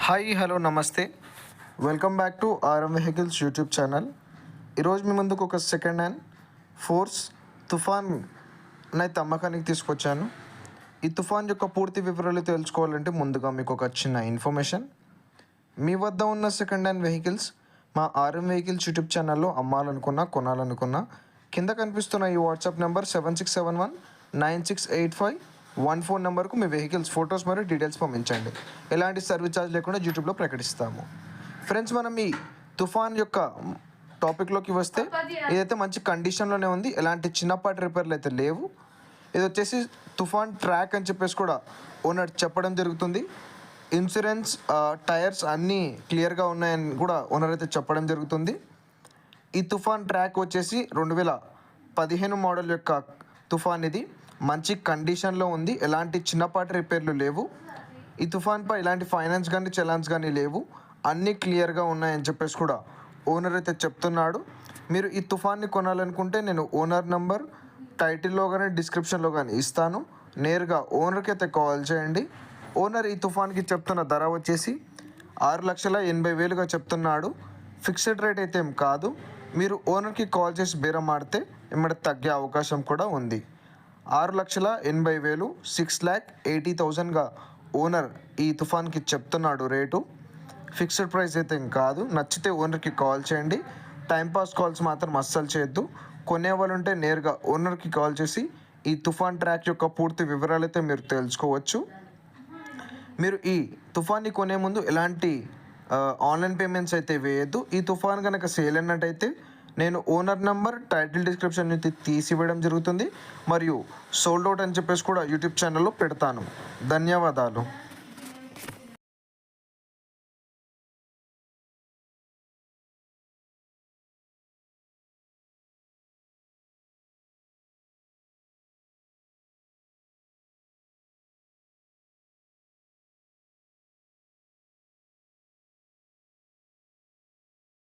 Hi hello నమస్తే, welcome back to RM vehicles YouTube channel. ఈరోజు మీ ముందుకు ఒక సెకండ్ హ్యాండ్ ఫోర్స్ తుఫాన్ అయితే అమ్మకానికి తీసుకొచ్చాను. ఈ తుఫాన్ యొక్క పూర్తి వివరాలు తెలుసుకోవాలంటే ముందుగా మీకు ఒక చిన్న ఇన్ఫర్మేషన్. మీ వద్ద ఉన్న సెకండ్ హ్యాండ్ వెహికల్స్ మా ఆర్ఎం వెహికల్స్ యూట్యూబ్ ఛానల్లో అమ్మాలనుకున్నా కొనాలనుకున్నా కింద కనిపిస్తున్న ఈ వాట్సాప్ నెంబర్ 7671968514 నెంబర్కు మీ వెహికల్స్ ఫొటోస్ మరియు డీటెయిల్స్ పంపించండి. ఎలాంటి సర్వీస్ ఛార్జ్ లేకుండా యూట్యూబ్లో ప్రకటిస్తాము. ఫ్రెండ్స్, మనం ఈ తుఫాన్ యొక్క టాపిక్లోకి వస్తే ఇదైతే మంచి కండిషన్లోనే ఉంది. ఎలాంటి చిన్నపాటి రిపేర్లు అయితే లేవు. ఇది వచ్చేసి తుఫాన్ ట్రాక్ అని చెప్పేసి కూడా ఓనర్ చెప్పడం జరుగుతుంది. ఇన్సూరెన్స్, టైర్స్ అన్నీ క్లియర్గా ఉన్నాయని కూడా ఓనర్ అయితే చెప్పడం జరుగుతుంది. ఈ తుఫాన్ ట్రాక్ వచ్చేసి 2015 మోడల్ యొక్క తుఫాన్. ఇది మంచి కండిషన్లో ఉంది. ఎలాంటి చిన్నపాటి రిపేర్లు లేవు. ఈ తుఫాన్పై ఎలాంటి ఫైనాన్స్ కానీ చలాన్స్ కానీ లేవు. అన్నీ క్లియర్గా ఉన్నాయని చెప్పేసి కూడా ఓనర్ అయితే చెప్తున్నాడు. మీరు ఈ తుఫాన్ని కొనాలనుకుంటే నేను ఓనర్ నంబర్ టైటిల్లో కానీ డిస్క్రిప్షన్లో కానీ ఇస్తాను. నేరుగా ఓనర్కి అయితే కాల్ చేయండి. ఓనర్ ఈ తుఫాన్కి చెప్తున్న ధర వచ్చేసి 6,80,000గా చెప్తున్నాడు. ఫిక్స్డ్ రేట్ అయితే ఏం కాదు. మీరు ఓనర్కి కాల్ చేసి బేరం ఆడితే ఏమైనా తగ్గే అవకాశం కూడా ఉంది. 6,80,000 6,80,000గా ఓనర్ ఈ తుఫాన్కి చెప్తున్నాడు రేటు. ఫిక్స్డ్ ప్రైస్ అయితే ఏం కాదు. నచ్చితే ఓనర్కి కాల్ చేయండి. టైంపాస్ కాల్స్ మాత్రం అస్సలు చేయొద్దు. కొనేవాళ్ళు ఉంటే నేరుగా ఓనర్కి కాల్ చేసి ఈ తుఫాన్ ట్రాక్ యొక్క పూర్తి వివరాలు అయితే మీరు తెలుసుకోవచ్చు. మీరు ఈ తుఫాన్ని కొనే ముందు ఎలాంటి ఆన్లైన్ పేమెంట్స్ అయితే వేయద్దు. ఈ తుఫాన్ కనుక సేల్ అన్నట్టయితే నేను ఓనర్ నెంబర్ టైటిల్ డిస్క్రిప్షన్ నుంచి తీసివేయడం జరుగుతుంది. మరియు సోల్డ్ అవుట్ అని చెప్పేసి కూడా యూట్యూబ్ ఛానల్లో పెడతాను. ధన్యవాదాలు.